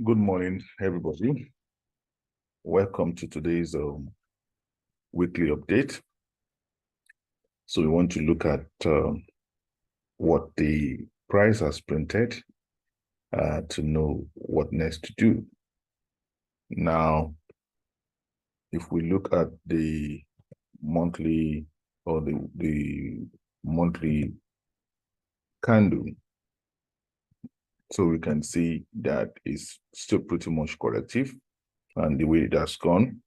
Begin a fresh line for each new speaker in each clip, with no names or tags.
Good morning, everybody. Welcome to today's weekly update. So we want to look at what the price has printed to know what next to do. Now, if we look at the monthly or the monthly candle, so we can see that it's still pretty much corrective and the way it has gone.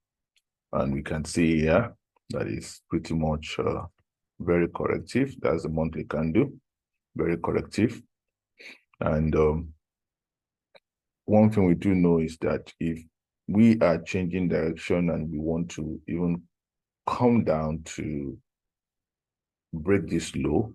And we can see here that is pretty much very corrective. That's the monthly candle, very corrective. And one thing we do know is that if we are changing direction and we want to even come down to break this low,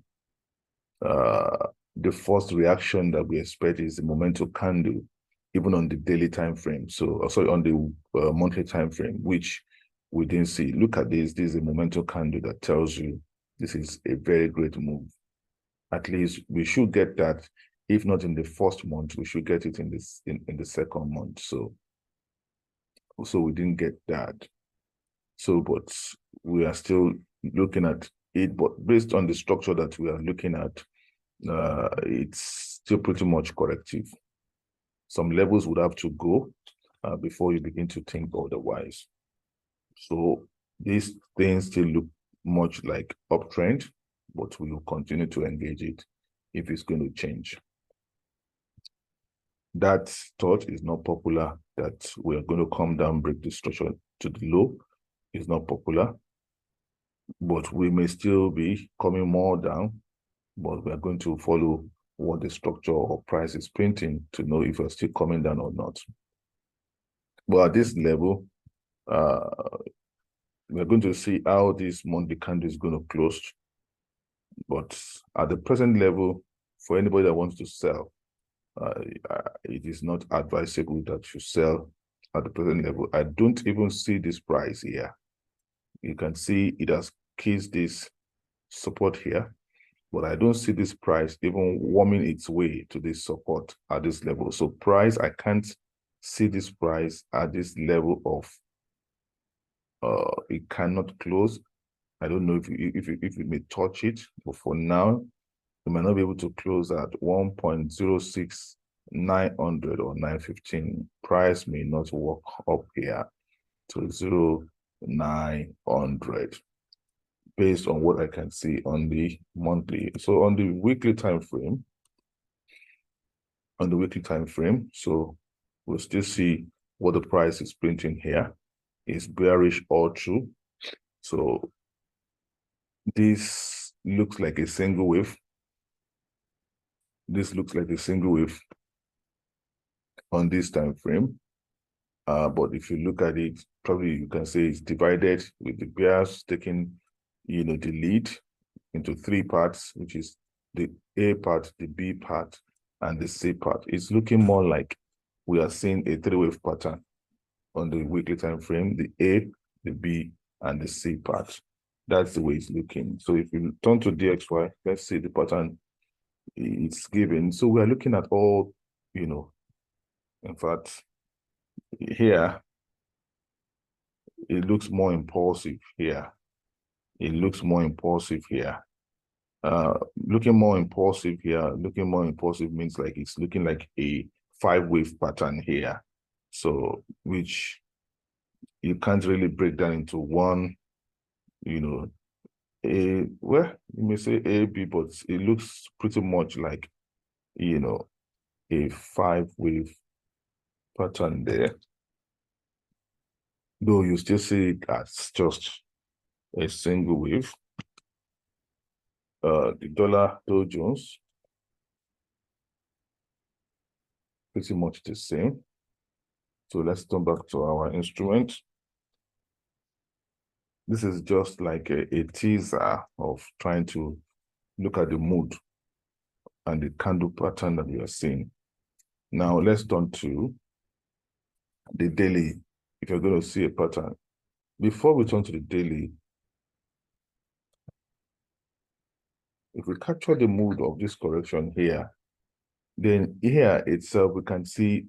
the first reaction that we expect is the momentum candle, even on the daily time frame. So, sorry, on the monthly time frame, which we didn't see. Look at this. This is a momentum candle that tells you this is a very great move. At least we should get that. If not in the first month, we should get it in this in the second month. So we didn't get that. So, but we are still looking at it. But based on the structure that we are looking at, it's still pretty much corrective. Some levels would have to go before you begin to think otherwise. So these things still look much like uptrend, but we will continue to engage it if it's going to change. That thought is not popular, that we are going to come down, break the structure to the low, is not popular, but we may still be coming more down, but we are going to follow what the structure or price is printing to know if we're still coming down or not. But at this level, we're going to see how this monthly candle is going to close. But at the present level, for anybody that wants to sell, it is not advisable that you sell at the present level. I don't even see this price here. You can see it has kissed this support here, but I don't see this price even warming its way to this support at this level. So price, I can't see this price at this level of, it cannot close. I don't know if it may touch it, but for now, we might not be able to close at 1.06 900 or 915. Price may not work up here to 0,900 based on what I can see on the monthly. So on the weekly time frame, so we'll still see what the price is printing here. It's bearish all through. So this looks like a single wave. This looks like a single wave on this time frame. But if you look at it, probably you can say it's divided with the bears taking, the lead into three parts, which is the A part, the B part, and the C part. It's looking more like we are seeing a three-wave pattern on the weekly time frame, the A, the B, and the C part. That's the way it's looking. So if you turn to DXY, let's see the pattern it's given. So we are looking at all, in fact, here, it looks more impulsive here. It looks more impulsive here. Looking more impulsive means like it's looking like a five-wave pattern here. So, which you can't really break down into one, well, you may say A, B, but it looks pretty much like, a five-wave pattern there. Though you still see it as just a single wave. The dollar Dow Jones, pretty much the same. So let's turn back to our instrument. This is just like a teaser of trying to look at the mood and the candle pattern that we are seeing. Now let's turn to the daily. If you're going to see a pattern, before we turn to the daily, if we capture the mood of this correction here, then here itself, we can see,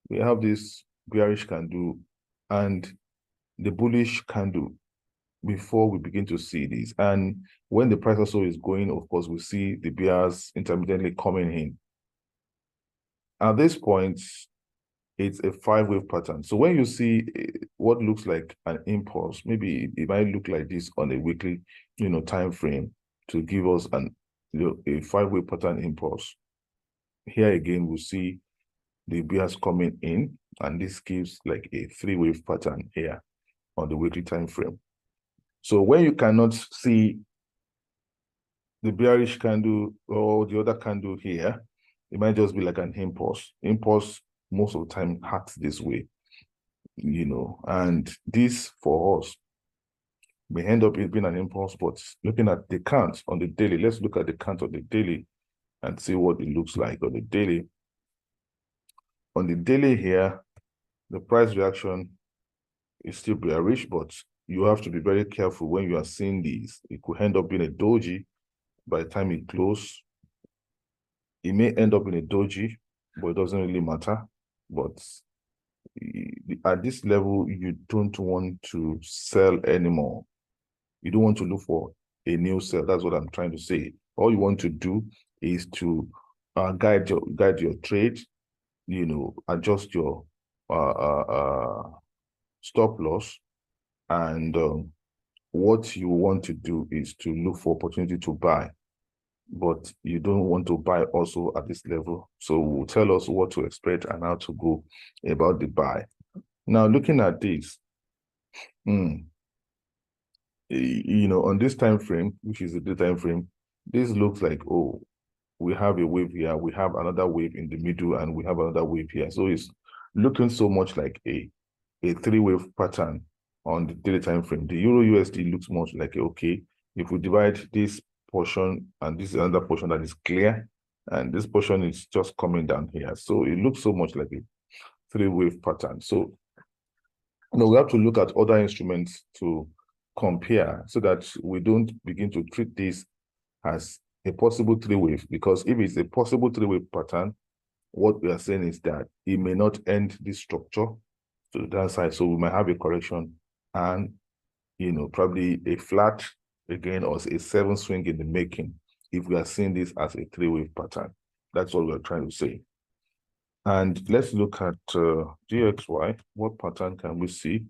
we have this bearish candle and the bullish candle before we begin to see this. And when the price also is going, of course, we see the bears intermittently coming in. At this point, it's a 5-wave pattern. So when you see what looks like an impulse, maybe it might look like this on a weekly, time frame to give us a 5-wave pattern impulse. Here again, we'll see the bears coming in, and this gives like a 3-wave pattern here on the weekly time frame. So when you cannot see the bearish candle or the other candle here, it might just be like an impulse. Impulse most of the time acts this way, and this for us may end up being an impulse, but looking at the count on the daily, let's look at the count on the daily and see what it looks like on the daily. On the daily here, the price reaction is still bearish, but you have to be very careful when you are seeing these. It could end up being a doji by the time it closes. It may end up in a doji, but it doesn't really matter. But at this level, you don't want to sell anymore. You don't want to look for a new sell. That's what I'm trying to say. All you want to do is to guide your trade, adjust your stop loss, and what you want to do is to look for opportunity to buy, but you don't want to buy also at this level. So we'll tell us what to expect and how to go about the buy. Now, looking at this, on this time frame, which is the day time frame, this looks like, oh, we have a wave here, we have another wave in the middle, and we have another wave here. So it's looking so much like a 3-wave pattern on the daily time frame. The Euro USD looks much like, okay, if we divide this portion and this is another portion that is clear, and this portion is just coming down here. So it looks so much like a 3-wave pattern. So we have to look at other instruments to compare so that we don't begin to treat this as a possible 3-wave, because if it's a possible 3-wave pattern, what we are saying is that it may not end this structure to the downside. So we might have a correction and, probably a flat again or a 7 swing in the making if we are seeing this as a 3-wave pattern. That's what we're trying to say. And let's look at GXY. What pattern can we see?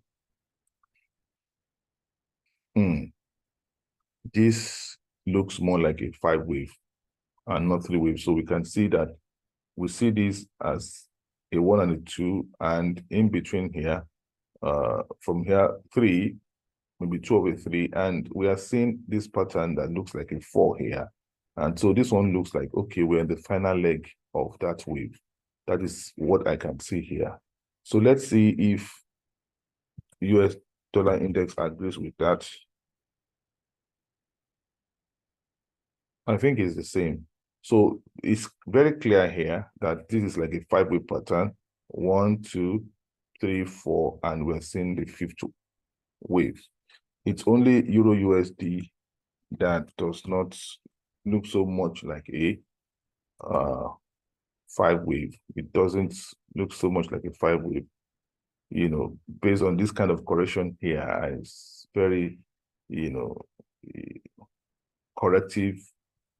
This looks more like a 5-wave and not 3-wave. So we can see that we see this as a 1 and a 2, and in between here, from here, 3, maybe 2 of a 3, and we are seeing this pattern that looks like a 4 here. And so this one looks like, okay, we're in the final leg of that wave. That is what I can see here. So let's see if US dollar index agrees with that. I think it's the same. So it's very clear here that this is like a 5-wave pattern. 1, 2, 3, 4, and we're seeing the 5th wave. It's only Euro USD that does not look so much like a 5-wave. It doesn't look so much like a 5-wave. Based on this kind of correction here, it's very, corrective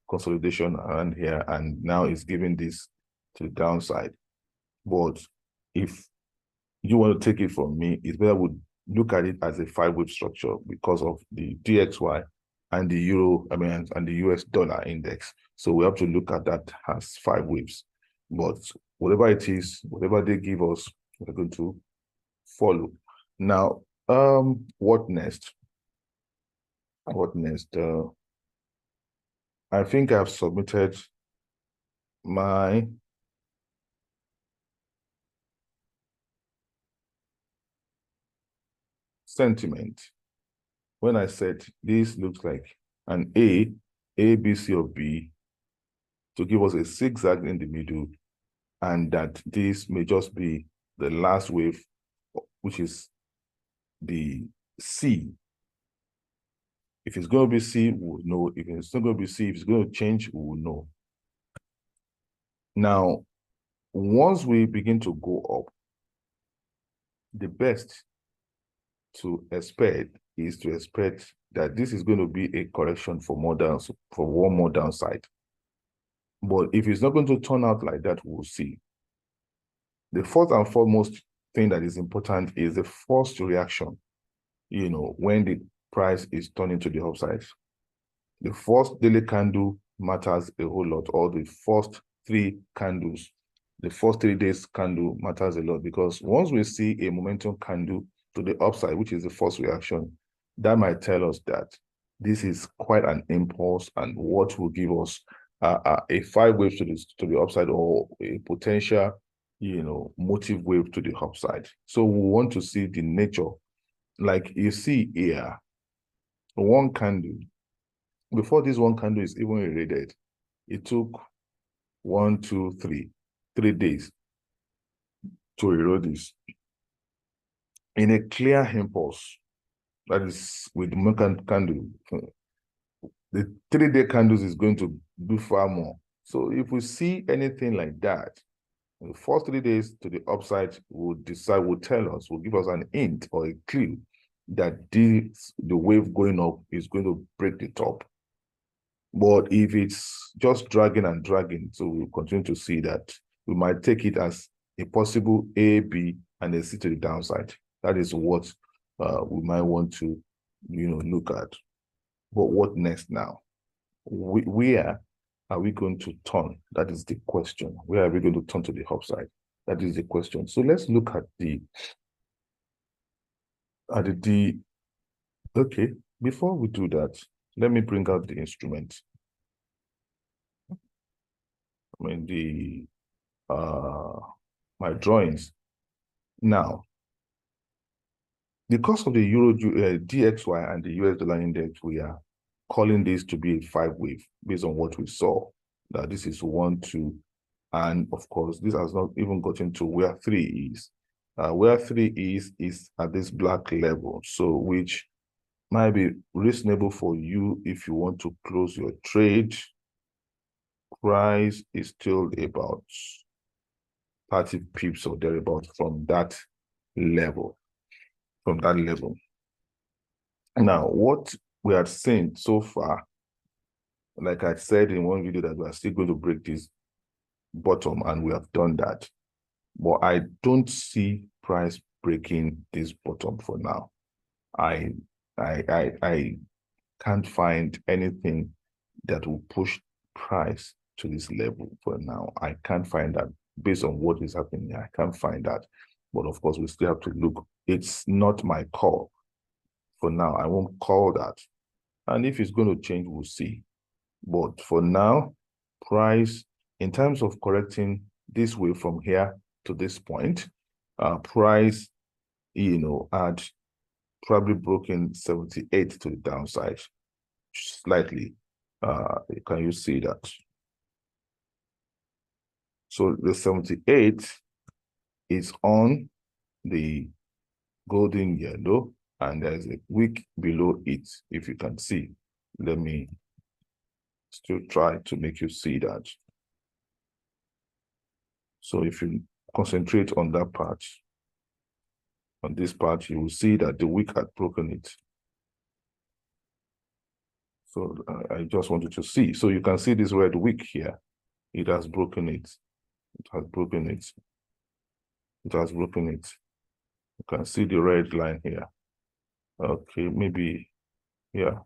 consolidation around here, and now it's giving this to the downside. But if you want to take it from me, it's better we look at it as a 5-wave structure because of the DXY and the Euro, and the US dollar index. So we have to look at that as 5 waves. But whatever it is, whatever they give us, we're going to follow. Now, what next? What next? I think I've submitted my sentiment when I said this looks like an A, B, C, or B, to give us a zigzag in the middle, and that this may just be the last wave, which is the C. If it's going to be C, we'll know. If it's not going to be C, if it's going to change, we will know. Now, once we begin to go up, the best to expect is to expect that this is going to be a correction for one more downside. But if it's not going to turn out like that, we'll see. The first and foremost thing that is important is the first reaction, when the price is turning to the upside. The first daily candle matters a whole lot, or the first 3 candles. The first 3 days candle matters a lot, because once we see a momentum candle to the upside, which is the first reaction, that might tell us that this is quite an impulse, and what will give us a 5 waves to the upside, or a potential, motive wave to the upside. So we want to see the nature, like you see here, one candle. Before this one candle is even eroded, it took 1, 2, 3 days to erode this. In a clear impulse, that is with the candle, the 3-day candles is going to do far more. So if we see anything like that, the first 3 days to the upside will give us an hint or a clue that the wave going up is going to break the top. But if it's just dragging and dragging, so we'll continue to see that, we might take it as a possible A, B, and a C to the downside. That is what we might want to, look at. But what next now? Where are we going to turn? That is the question. Where are we going to turn to the upside? That is the question. So let's look at okay, before we do that, let me bring out the instrument. I mean, my drawings. Now, because of the Euro DXY and the US dollar index, we are calling this to be a 5 wave based on what we saw. That this is 1, 2, and of course, this has not even gotten to where 3 is. Where 3 is at this black level, so which might be reasonable for you if you want to close your trade. Price is still about 30 pips or thereabouts from that level. Now, what we have seen so far, like I said in one video, that we are still going to break this bottom, and we have done that. But I don't see price breaking this bottom for now. I can't find anything that will push price to this level for now. I can't find that based on what is happening. I can't find that. But of course, we still have to look. It's not my call for now. I won't call that. And if it's going to change, we'll see. But for now, price, in terms of correcting this way from here to this point, price, had probably broken 78 to the downside slightly. Can you see that? So the 78 is on the golden yellow, and there's a wick below it, if you can see. Let me still try to make you see that. So if you concentrate on that part, on this part, you will see that the wick had broken it. So I just wanted to see. So you can see this red wick here. It has broken it. It has broken it. It has broken it. You can see the red line here. Okay, maybe, yeah.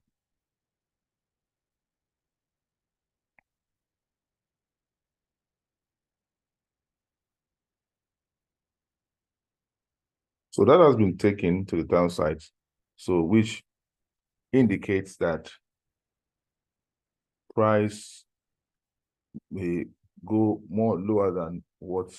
So that has been taken to the downside, so which indicates that price may go more lower than what.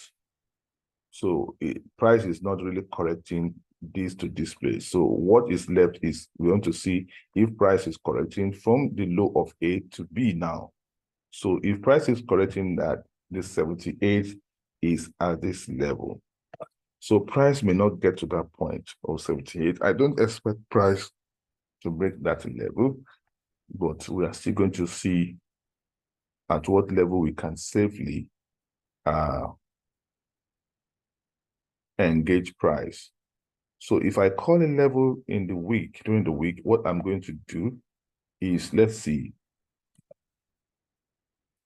So price is not really correcting this to display. So what is left is we want to see if price is correcting from the low of A to B now. So if price is correcting that, this 78 is at this level. So price may not get to that point of 78. I don't expect price to break that level, but we are still going to see at what level we can safely engage price. So if I call a level in the week, during the week, what I'm going to do is, let's see,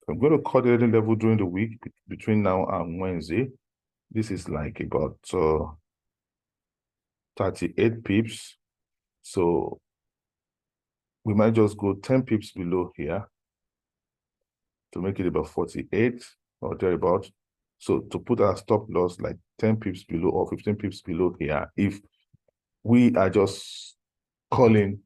I'm going to call the level during the week between now and Wednesday. This is like about 38 pips. So we might just go 10 pips below here to make it about 48 or thereabout. So to put our stop loss like 10 pips below or 15 pips below here, if we are just calling,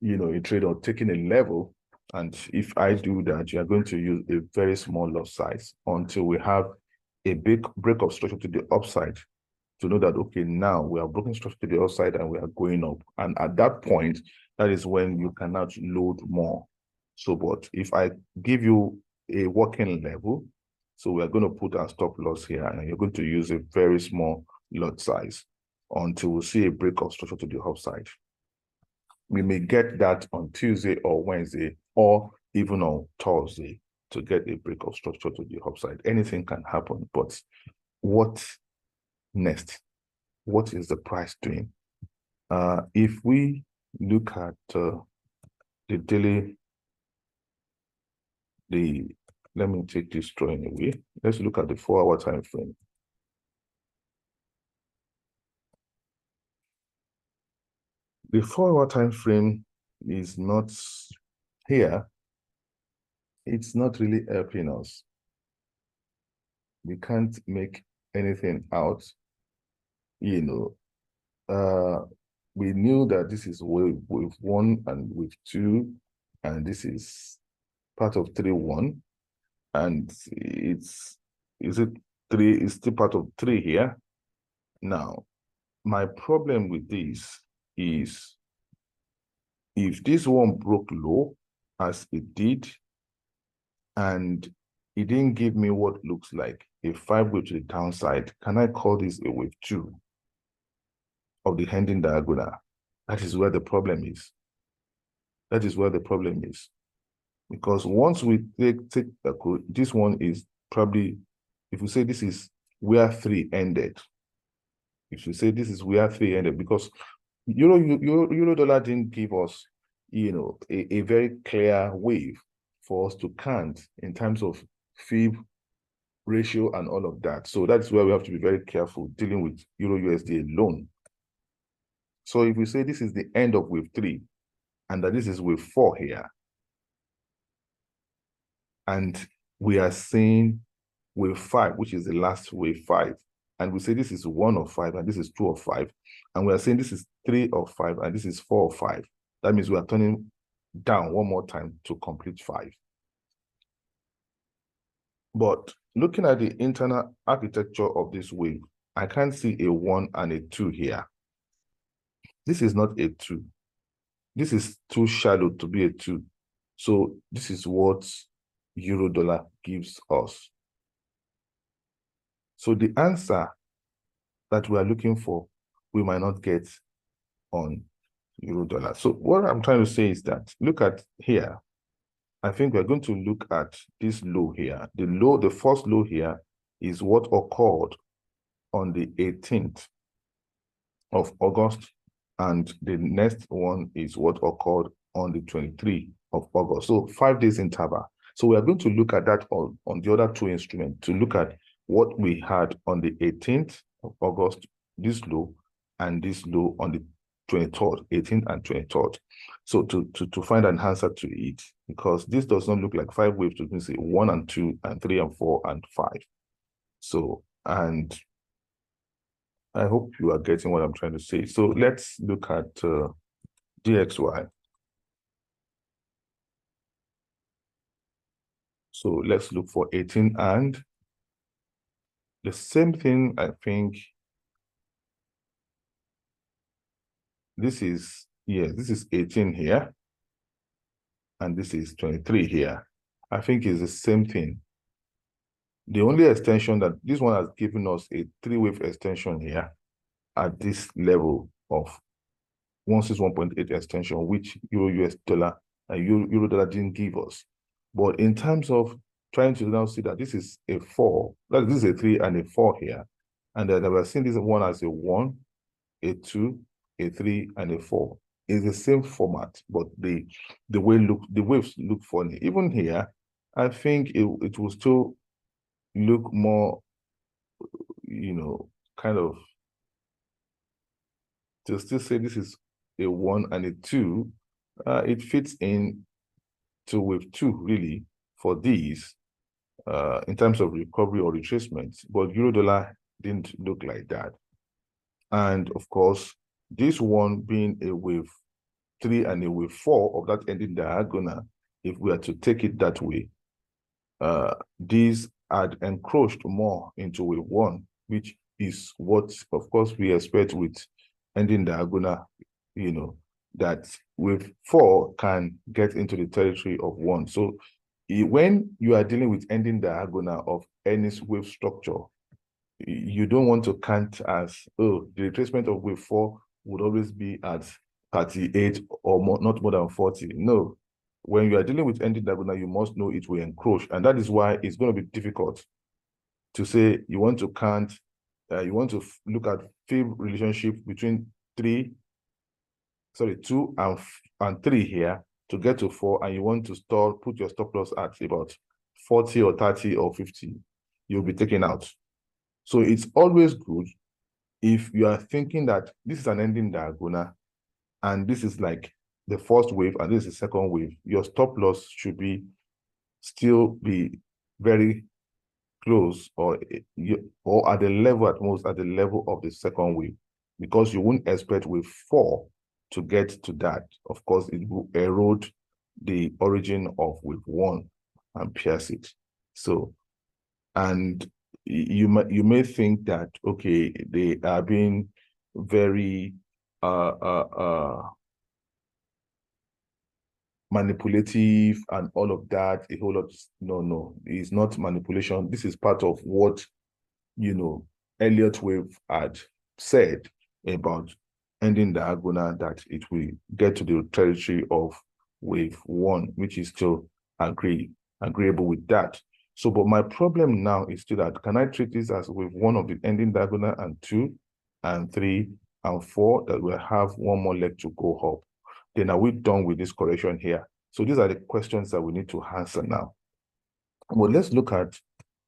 a trade or taking a level, and if I do that, you are going to use a very small lot size until we have a big break of structure to the upside to know that, okay, now we are broken structure to the upside and we are going up. And at that point, that is when you cannot load more. So, but if I give you a working level, so we are going to put our stop loss here and you're going to use a very small lot size until we see a break of structure to the upside. We may get that on Tuesday or Wednesday or even on Thursday to get a break of structure to the upside. Anything can happen, but what next? What is the price doing? If we look at the daily, let me take this drawing away. Let's look at the 4-hour time frame. The 4-hour time frame is not here. It's not really helping us. We can't make anything out. We knew that this is wave 1 and wave 2, and this is part of 3-1, and is it 3? It's still part of 3 here. Now, my problem with this is if this one broke low, as it did, and it didn't give me what looks like a 5-way to the downside, can I call this a wave 2 of the ending diagonal? That is where the problem is. That is where the problem is. Because once we take this one is probably, if we say this is where 3 ended, if you say this is where 3 ended, because euro dollar didn't give us, a very clear wave for us to count in terms of fib ratio and all of that. So that's where we have to be very careful dealing with euro USD alone. So if we say this is the end of wave 3 and that this is wave 4 here, and we are seeing wave 5, which is the last wave 5, and we say this is 1 of 5 and this is 2 of 5, and we are saying this is 3 of 5 and this is 4 of 5. That means we are turning down one more time to complete 5. But looking at the internal architecture of this wave, I can't see a 1 and a 2 here. This is not a 2. This is too shallow to be a 2. So this is what euro dollar gives us. So the answer that we are looking for, we might not get on euro dollar. So what I'm trying to say is that, look at here. I think we're going to look at this low here. The first low here is what occurred on the 18th of August. And the next one is what occurred on the 23rd of August. So 5 days interval. So we are going to look at that on the other 2 instruments to look at what we had on the 18th of August, this low, and this low on the 23rd, 18th and 23rd. So to find an answer to it, because this does not look like 5 waves, to say 1 and 2 and 3 and 4 and 5. So, and I hope you are getting what I'm trying to say. So let's look at DXY. So let's look for 18 and the same thing. I think this is, yes, this is 18 here. And this is 23 here. I think it's the same thing. The only extension that this one has given us a 3-wave extension here at this level of 161.8 extension, which euro US dollar and euro dollar didn't give us. But in terms of trying to now see that this is a 4, that this is a 3 and a 4 here, and then we're seeing this one as a 1, a 2, a 3, and a 4. It's the same format, but the waves look funny. Even here, I think it will still look more, kind of, to still say this is a 1 and a 2. It fits in to wave 2, really, for these, in terms of recovery or retracement. But Eurodollar didn't look like that. And of course, this one being a wave 3 and a wave 4 of that ending diagonal, if we are to take it that way, these had encroached more into wave 1, which is what, of course, we expect with ending diagonal, that wave 4 can get into the territory of 1. So when you are dealing with ending diagonal of any wave structure, you don't want to count as, oh, the retracement of wave 4 would always be at 38 or more, not more than 40. No. When you are dealing with ending diagonal, you must know it will encroach. And that is why it's going to be difficult to say you want to count, you want to look at fib relationship between 2 and 3 here to get to 4, and you want to put your stop loss at about 40 or 30 or 50, you'll be taken out. So it's always good if you are thinking that this is an ending diagonal and this is like the first wave and this is the second wave, your stop loss should still be very close or at the level, at most at the level of the second wave, because you wouldn't expect wave 4 to get to that. Of course, it will erode the origin of wave 1 and pierce it. So, and you may think that, okay, they are being very manipulative and all of that, a whole lot. No, it's not manipulation. This is part of what, Elliott Wave had said about ending diagonal, that it will get to the territory of wave 1, which is still agreeable with that. So, but my problem now is still that, can I treat this as wave 1 of the ending diagonal, and 2 and 3 and 4, that will have one more leg to go up? Then are we done with this correction here? So these are the questions that we need to answer now. Well, let's look at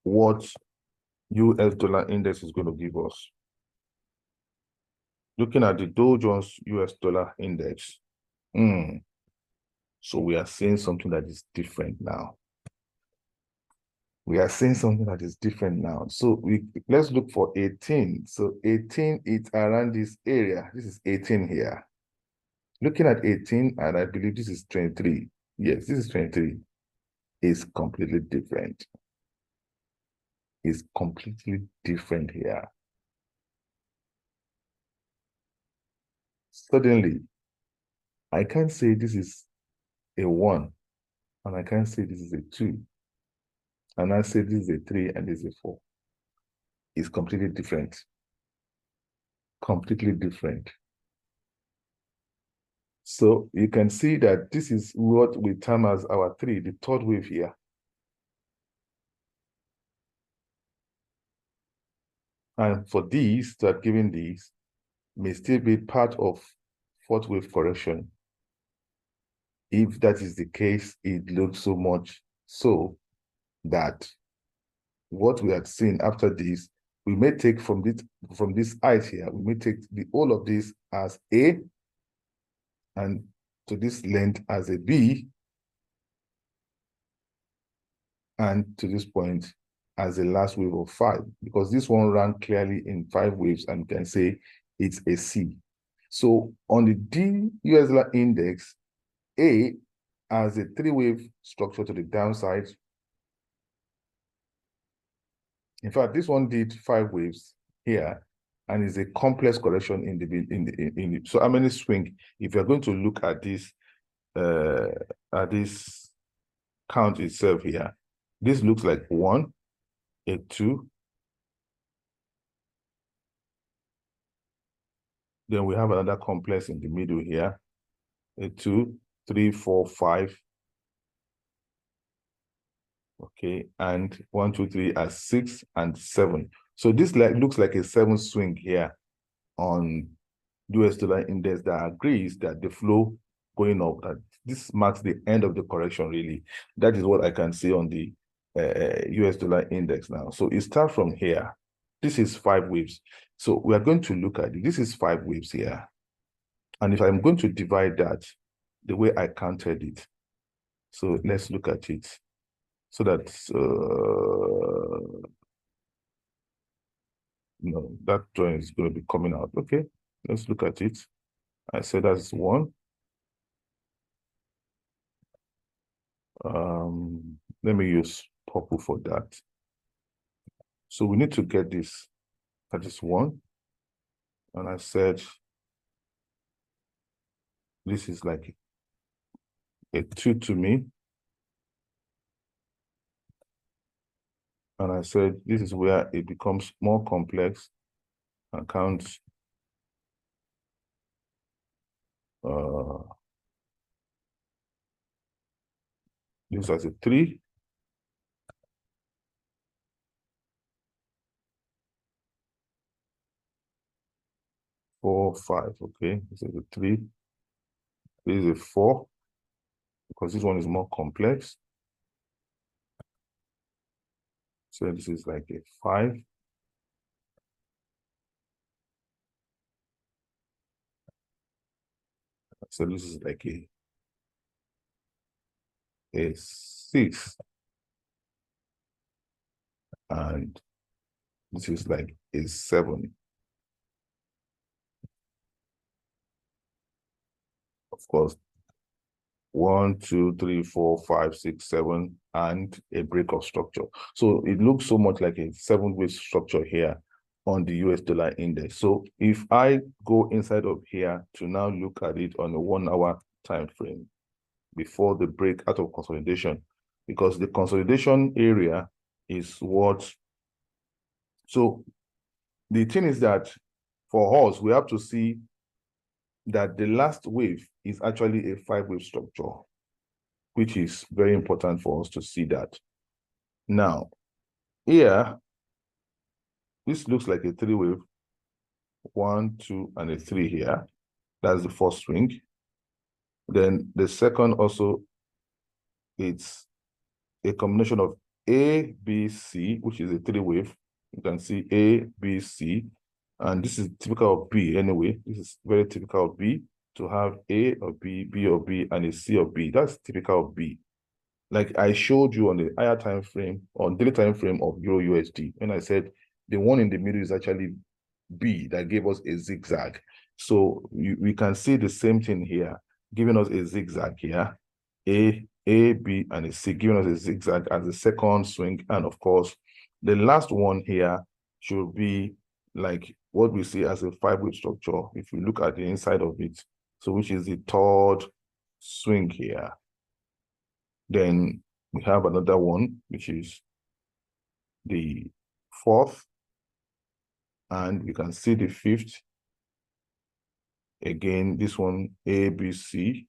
what US dollar index is going to give us. Looking at the Dow Jones US dollar index. So we are seeing something that is different now. So let's look for 18. So 18 is around this area. This is 18 here. Looking at 18, and I believe this is 23. Yes, this is 23. It's completely different. It's completely different here. Suddenly, I can't say this is a 1, and I can't say this is a 2, and I say this is a 3, and this is a 4. It's completely different. Completely different. So you can see that this is what we term as our 3, the third wave here. And for these, to have given these, may still be part of fourth wave correction. If that is the case, it looks so much so that what we had seen after this, we may take from this height here, we may take all of this as A, and to this length as a B, and to this point as a last wave of 5, because this one ran clearly in 5 waves, and you can say it's a C. So on the D US dollar index, A has a 3-wave structure to the downside. In fact, this one did 5 waves here, and is a complex correction in the so how many swing? If you're going to look at this count itself here, this looks like 1, a 2. Then we have another complex in the middle here, a 2, 3, 4, 5. Okay, and 1, 2, 3 as 6 and 7. So this looks like a 7 swing here on US dollar index that agrees that the flow going up, that this marks the end of the correction, really. That is what I can see on the US dollar index now. So it starts from here. This is 5 waves. So we are going to look at it. This is 5 waves here. And if I'm going to divide that the way I counted it, so let's look at it. So that, that drawing is going to be coming out. Okay, let's look at it. I said that's 1. Let me use purple for that. So we need to get this. That is 1. And I said this is like a 2 to me. And I said this is where it becomes more complex and counts this as a 3. Four, 5. Okay, this is a 3. This is a 4 because this one is more complex. So this is like a 5. So this is like a 6. And this is like a 7. Of course, 1, 2, 3, 4, 5, 6, 7, and a break of structure. So it looks so much like a 7-way structure here on the US dollar index. So if I go inside of here to now look at it on a 1-hour time frame before the break out of consolidation, because the consolidation area is what. So the thing is that for us, we have to see that the last wave is actually a 5-wave structure, which is very important for us to see that. Now, here, this looks like a 3-wave. 1, 2, and a 3 here. That's the first swing. Then the second also, it's a combination of A, B, C, which is a 3-wave. You can see A, B, C. And this is typical of B anyway. This is very typical of B, to have A or B, B or B, and a C or B. That's typical of B. Like I showed you on the higher time frame, on daily time frame of Euro USD, when I said the one in the middle is actually B that gave us a zigzag. So we can see the same thing here, giving us a zigzag here, A, B, and a C, giving us a zigzag as the second swing. And of course, the last one here should be like what we see as a 5-wave structure, if you look at the inside of it. So which is the third swing here. Then we have another one, which is the 4th. And you can see the 5th. Again, this one, A, B, C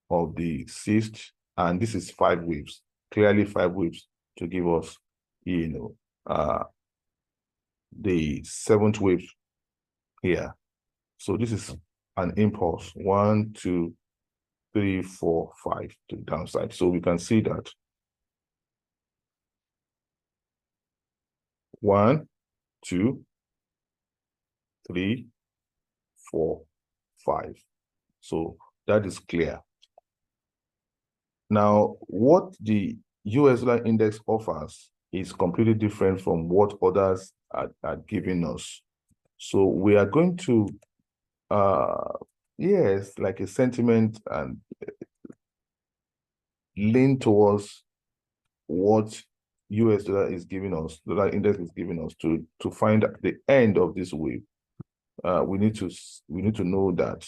of the 6th. And this is 5 waves, clearly 5 waves to give us, the 7th wave here. So this is an impulse, 1, 2, 3, 4, 5 to the downside. So we can see that 1, 2, 3, 4, 5. So that is clear. Now, what the US dollar index offers is completely different from what others are giving us. So we are going to, yes, like a sentiment and lean towards what US dollar is giving us, the dollar index is giving us to find the end of this wave. We need to know that,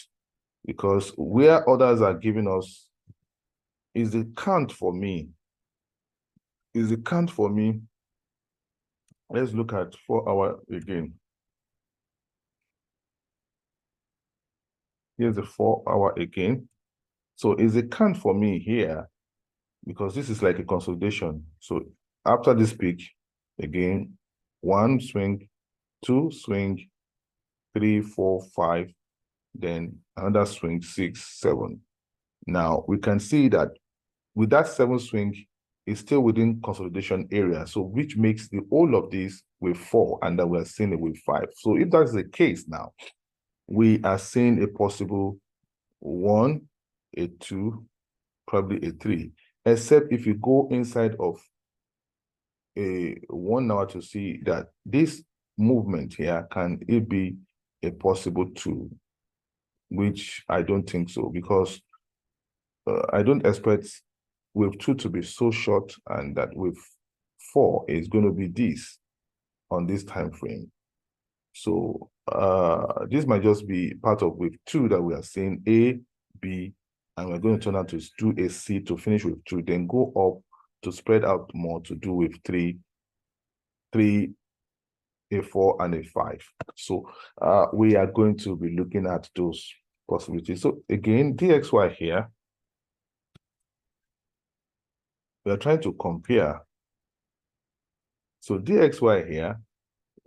because where others are giving us is the count for me. Let's look at 4-hour again. Here's the 4-hour again. So is the count for me here, because this is like a consolidation. So after this peak, again, 1 swing, 2 swing, 3, 4, 5, then another swing, 6, 7. Now we can see that with that 7 swing, it's still within consolidation area. So which makes the whole of this with 4, and then we're seeing it with 5. So if that's the case now, we are seeing a possible 1, a 2, probably a 3, except if you go inside of a 1 hour to see that this movement here, can it be a possible 2, which I don't think so, because I don't expect wave 2 to be so short, and that wave 4 is going to be this on this time frame. So this might just be part of wave 2 that we are seeing, A, B, and we're going to turn out to do a C to finish with 2, then go up to spread out more to do with 3, a 4, and a 5. So we are going to be looking at those possibilities. So again, DXY here, we are trying to compare. So DXY here,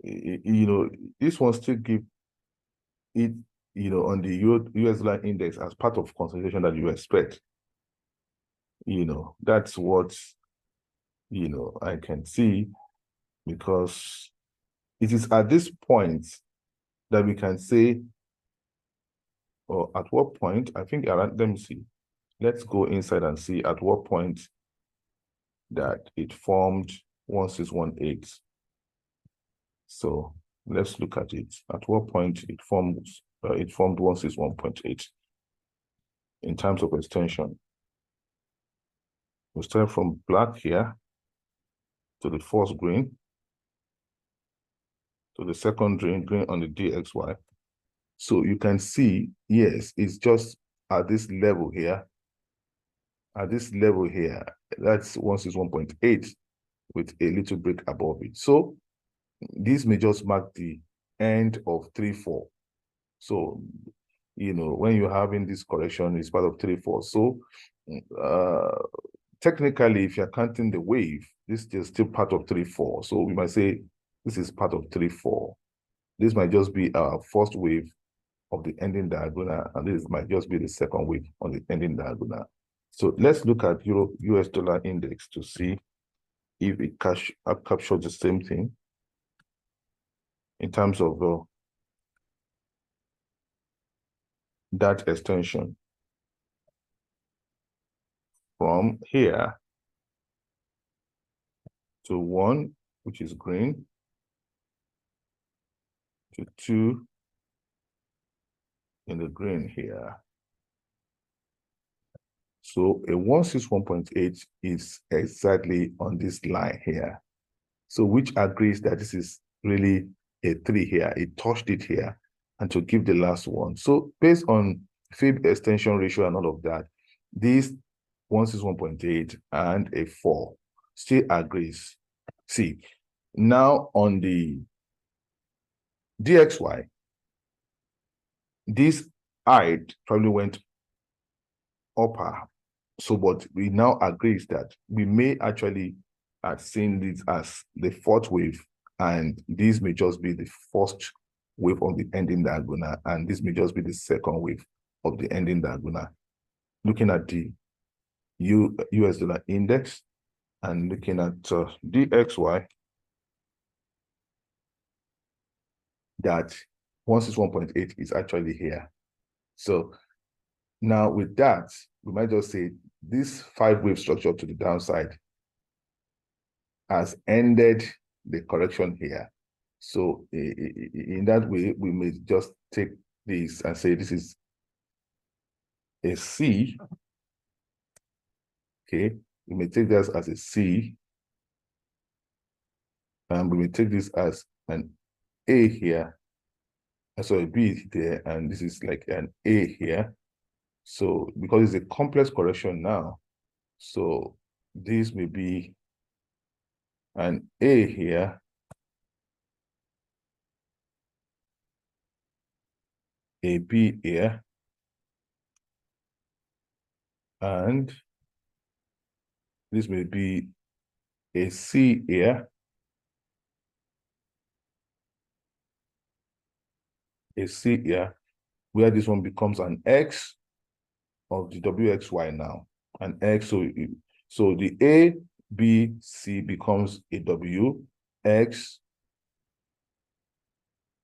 you know, this one still give it, you know, on the US dollar index as part of consolidation that you expect. You know, that's what, you know, I can see, because it is at this point that we can say, or at what point, I think around, let me see, let's go inside and see at what point that it formed 1618. So let's look at it. At what point it formed 161.8 in terms of extension. We start from black here to the first green, to the second green on the DXY. So you can see, yes, it's just at this level here. At this level here, that's 161.8 with a little break above it. So this may just mark the end of 3-4. So, you know, when you're having this correction, it's part of 3-4. So technically, if you're counting the wave, this is still part of 3-4. So we might say this is part of 3-4. This might just be our first wave of the ending diagonal, and this might just be the second wave on the ending diagonal. So let's look at US dollar index to see if it captures the same thing in terms of that extension from here to 1, which is green, to 2 in the green here. So a 161.8 is exactly on this line here. So which agrees that this is really a 3 here. It touched it here, and to give the last one. So based on fib extension ratio and all of that, this 161.8 and a 4 still agrees. See, now on the DXY, this height probably went upper. So what we now agree is that we may actually have seen this as the 4th wave, and this may just be the first wave of the ending diagonal, and this may just be the second wave of the ending diagonal. Looking at the US dollar index and looking at DXY, that 161.8 is actually here. So now with that, we might just say this 5-wave structure to the downside has ended the correction here. So in that way, we may just take this and say this is a C. Okay, we may take this as a C, and we may take this as an A here. So a B there, and this is like an A here. So because it's a complex correction now, so this may be an A here, a B here, and this may be a C here, a C here, where this one becomes an X of the WXY now, an X. So the A, B, C becomes a W, X,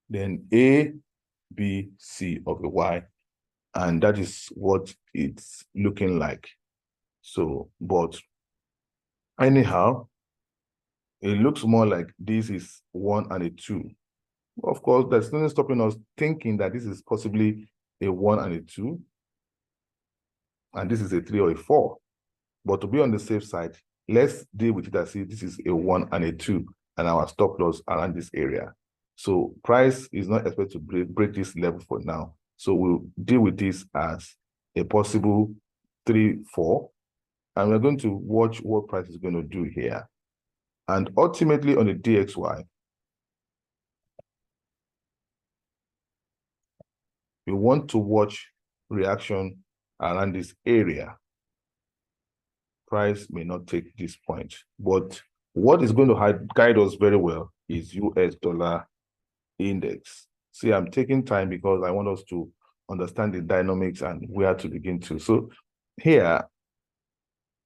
then A, B, C of a Y. And that is what it's looking like. So, but anyhow, it looks more like this is 1 and a 2. Of course, there's nothing stopping us thinking that this is possibly a 1 and a 2, and this is a 3 or a 4. But to be on the safe side, let's deal with it as if this is a 1 and a 2, and our stop loss around this area. So price is not expected to break this level for now. So we'll deal with this as a possible 3, 4, and we're going to watch what price is going to do here. And ultimately on the DXY, we want to watch reaction around this area. Price may not take this point, but what is going to guide us very well is US dollar index. See, I'm taking time because I want us to understand the dynamics and where to begin to. So here,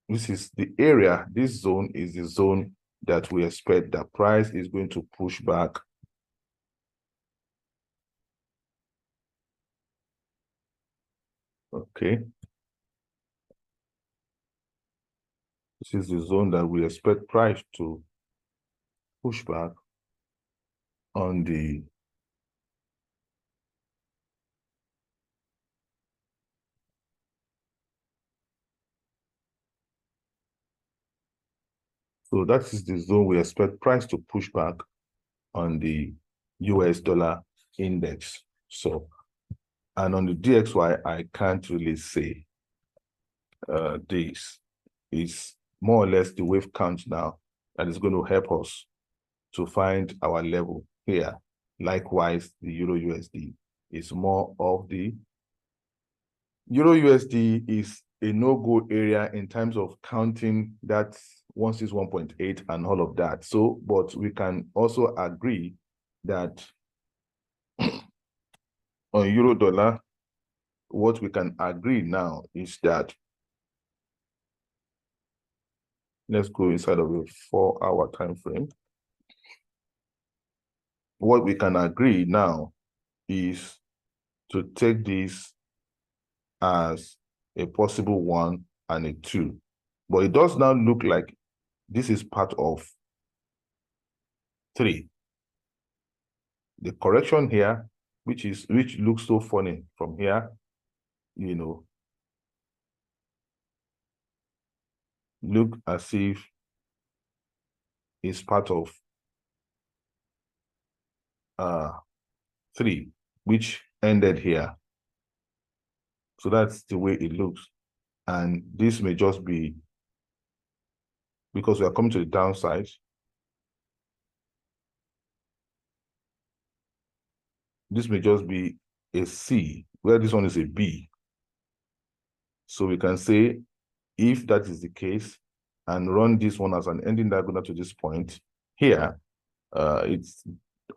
this is the area. This zone is the zone that we expect that price is going to push back. Okay. This is the zone that we expect price to push back on the so that is the zone we expect price to push back on the US dollar index. So, and on the DXY, I can't really say this is more or less the wave count now that is going to help us to find our level here. Likewise, the Euro USD is more of the Euro USD is a no-go area in terms of counting that 161.8 and all of that. So, but we can also agree that on Euro dollar, what we can agree now is that, let's go inside of a 4-hour time frame. What we can agree now is to take this as a possible 1 and a 2. But it does now look like this is part of 3. The correction here, which looks so funny from here, you know, look as if it's part of 3, which ended here. So that's the way it looks. And this may just be because we are coming to the downside. This may just be a C, where this one is a B. So we can say, if that is the case, and run this one as an ending diagonal to this point here, it's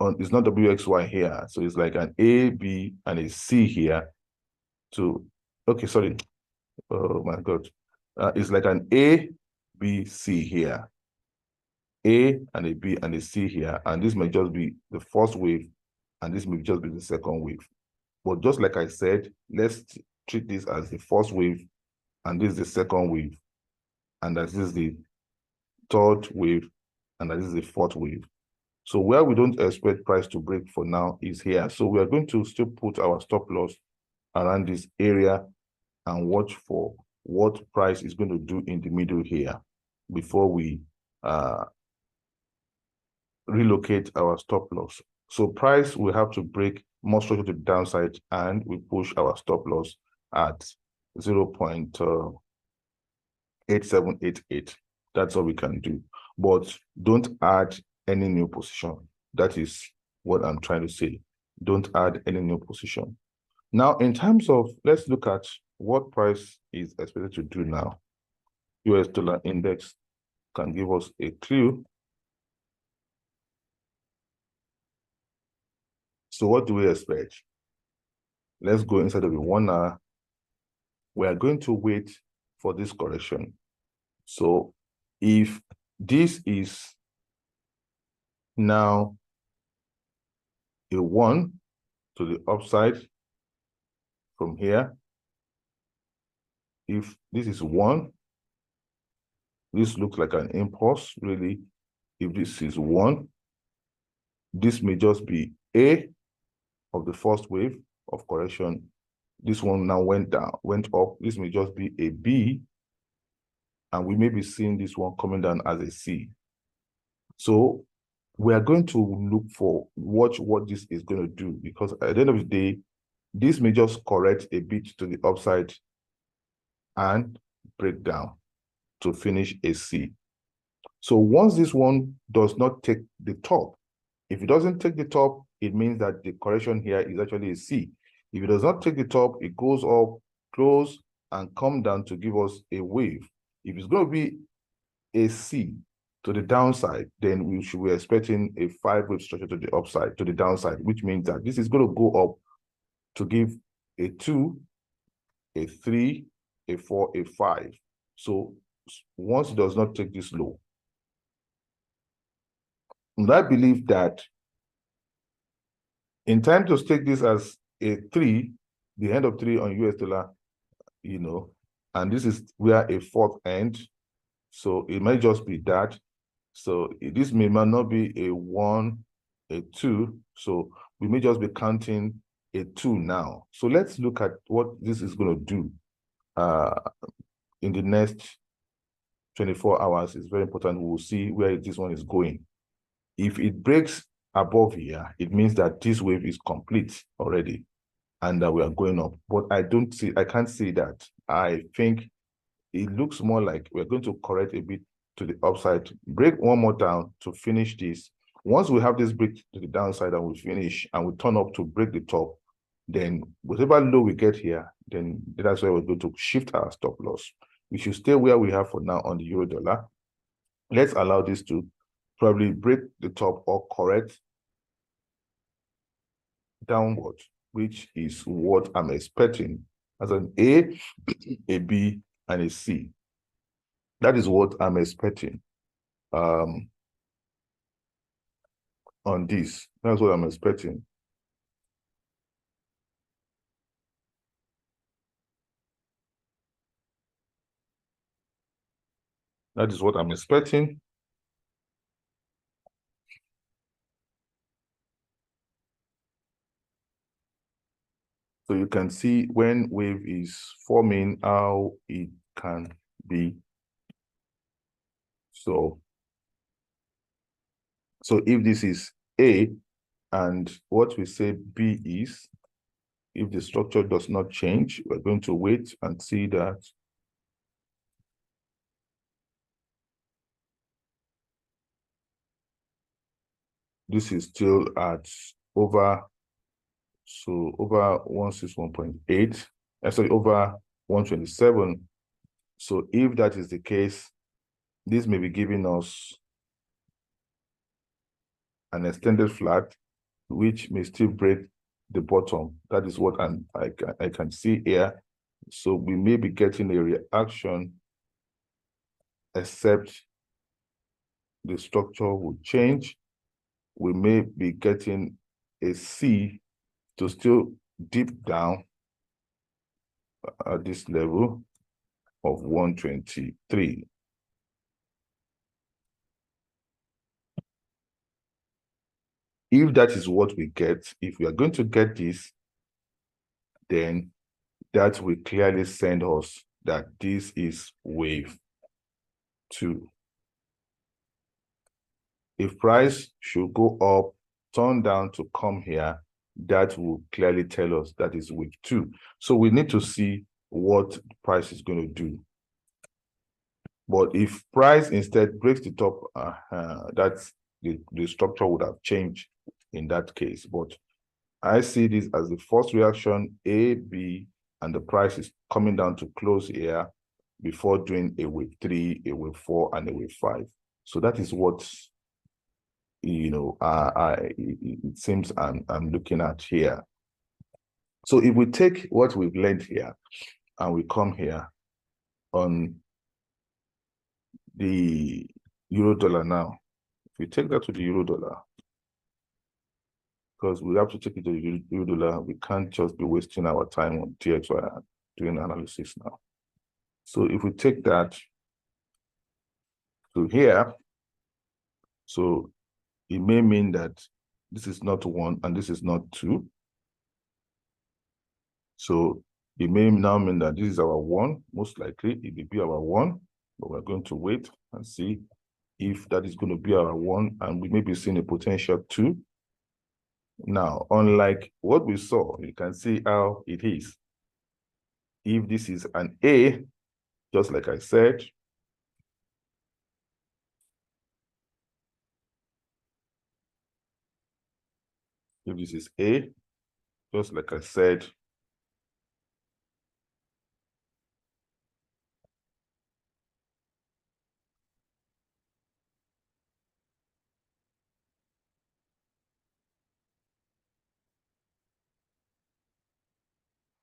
not WXY here. So it's like an A, B, and a C here. Okay, sorry. Oh my God. It's like an A, B, C here. A and a B and a C here. And this may just be the first wave, and this may just be the second wave. But just like I said, let's treat this as the first wave, and this is the second wave, and this is the third wave, and this is the fourth wave. So where we don't expect price to break for now is here. So we are going to still put our stop loss around this area and watch for what price is going to do in the middle here before we relocate our stop loss. So price will have to break more structure to the downside, and we push our stop loss at 0.8788. That's all we can do. But don't add any new position. That is what I'm trying to say. Don't add any new position. Now, in terms of, let's look at what price is expected to do now. US dollar index can give us a clue. So what do we expect? let's go inside of the 1 hour. We are going to wait for this correction. So if this is now a 1 to the upside from here, if this is 1, this looks like an impulse, really. If this is 1, this may just be A of the first wave of correction. This one now went down, went up. This may just be a B, and we may be seeing this one coming down as a C. So we are going to look for, watch what this is going to do, because at the end of the day, this may just correct a bit to the upside and break down to finish a C. So once this one does not take the top, if it doesn't take the top, it means that the correction here is actually a C. If it does not take the top, it goes up, close, and come down to give us a wave. If it's going to be a C to the downside, then we should be expecting a 5-wave structure to the upside, to the downside, which means that this is going to go up to give a 2, a 3, a 4, a 5. So once it does not take this low, and I believe that in time to take this as a 3, the end of 3 on US dollar, and this is where a 4th end. So it might just be that. So this may not be a 1, a 2. So we may just be counting a 2 now. So let's look at what this is going to do in the next 24 hours. It's very important. We will see where this one is going. If it breaks above here, it means that this wave is complete already and that we are going up. But I can't see that. I think it looks more like we're going to correct a bit to the upside, break one more down to finish this. Once we have this break to the downside and we finish and we turn up to break the top, then whatever low we get here, then that's where we're going to shift our stop loss. We should stay where we have for now on the euro dollar. Let's allow this to probably break the top or correct downward, which is what I'm expecting as an A, a B, and a C. That is what I'm expecting on this. That's what I'm expecting. That is what I'm expecting. So you can see when wave is forming, how it can be. So if this is A, and what we say B is, if the structure does not change, we're going to wait and see that this is still at over 161.8, actually over 127. So if that is the case, this may be giving us an extended flat, which may still break the bottom. That is what I can see here. So we may be getting a reaction, except the structure will change. We may be getting a C to still dip down at this level of 123. If that is what we get, if we are going to get this, then that will clearly send us that this is wave 2. If price should go up, turn down to come here, that will clearly tell us that is wave 2. So we need to see what the price is going to do. But if price instead breaks the top, that's the structure would have changed in that case. But I see this as the first reaction, A, B, and the price is coming down to close here before doing a wave 3, a wave 4, and a wave 5. So that is what it seems I'm looking at here. So if we take what we've learned here and we come here on the euro dollar now, if we take that to the euro dollar, because we have to take it to the euro dollar, we can't just be wasting our time on TXY and doing analysis now. So if we take that to here, so it may mean that this is not 1 and this is not 2. So it may now mean that this is our 1. Most likely it will be our 1, but we're going to wait and see if that is going to be our 1, and we may be seeing a potential 2. Now, unlike what we saw, you can see how it is. If this is an A, just like I said, if this is A, just like I said,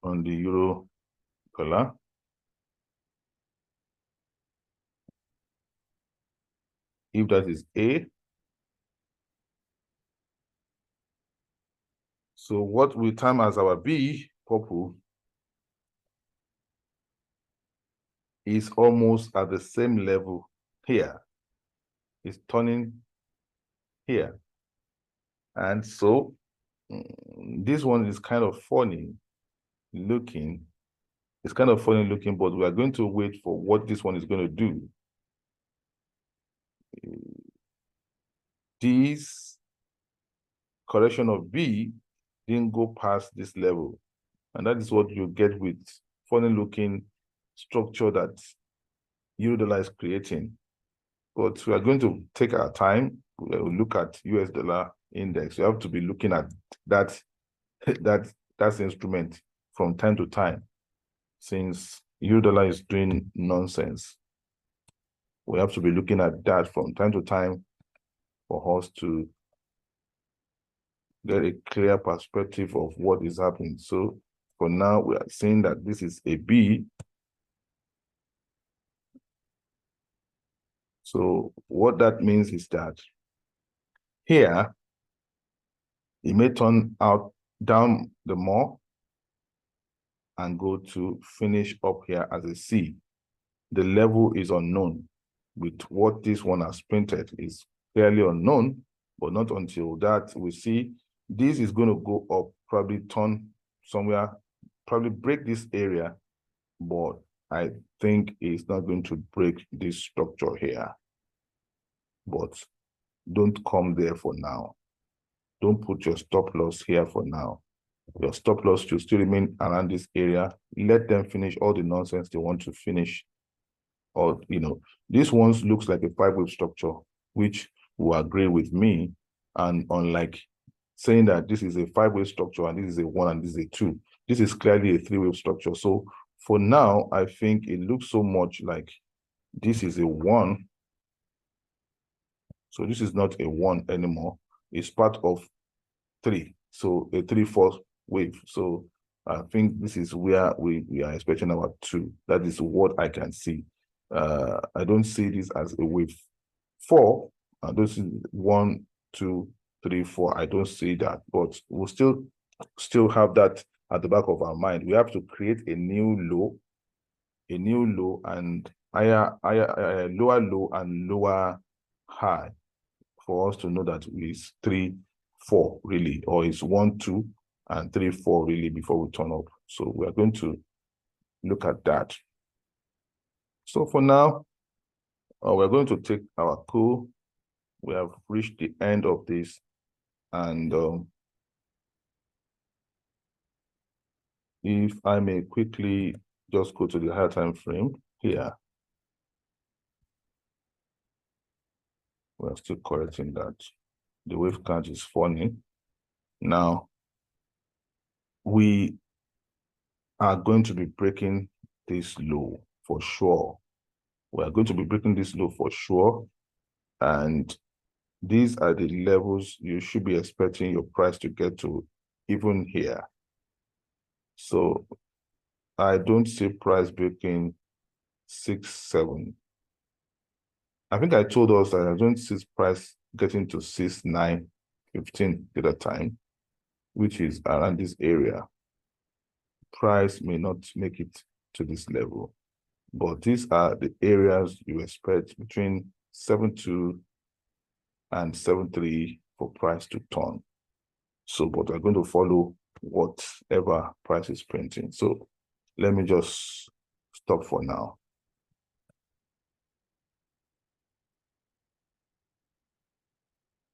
on the euro dollar, if that is A, so what we term as our B, purple, is almost at the same level here. It's turning here. And so this one is kind of funny looking. It's kind of funny looking, but we are going to wait for what this one is going to do. This correction of B didn't go past this level. And that is what you get with funny looking structure that Eurodollar is creating. But we are going to take our time. We will look at US dollar index. You have to be looking at that instrument from time to time, since Eurodollar is doing nonsense. We have to be looking at that from time to time for us to get a clear perspective of what is happening. So for now, we are saying that this is a B. So what that means is that here, it may turn out down the more and go to finish up here as a C. The level is unknown. With what this one has printed is clearly unknown, but not until that we see this is going to go up, probably turn somewhere, probably break this area, but I think it's not going to break this structure here. But don't come there for now. Don't put your stop loss here for now. Your stop loss should still remain around this area. Let them finish all the nonsense they want to finish. Or, this one looks like a 5-wave structure, which will agree with me. And unlike saying that this is a 5-wave structure and this is a 1 and this is a 2, this is clearly a 3-wave structure. So for now, I think it looks so much like this is a 1. So this is not a 1 anymore. It's part of 3. So a 3/4 wave. So I think this is where we are expecting our 2. That is what I can see. I don't see this as a wave 4. I don't see 1, 2, 3, 4. I don't see that, but we'll still have that at the back of our mind. We have to create a new low and lower low and lower high for us to know that it's 3, 4 really, or it's 1, 2 and 3, 4 really before we turn up. So we are going to look at that. So for now, we're going to take our cool. We have reached the end of this, and if I may quickly just go to the higher time frame here. We're still correcting that. The wave count is funny. Now, we are going to be breaking this low for sure. We are going to be breaking this low for sure. And these are the levels you should be expecting your price to get to, even here. So I don't see price breaking 6.7. I think I told us that I don't see price getting to 6.915 at a time, which is around this area. Price may not make it to this level, but these are the areas you expect between 7.2 and 7.3 for price to turn. So, but we're going to follow whatever price is printing. So let me just stop for now.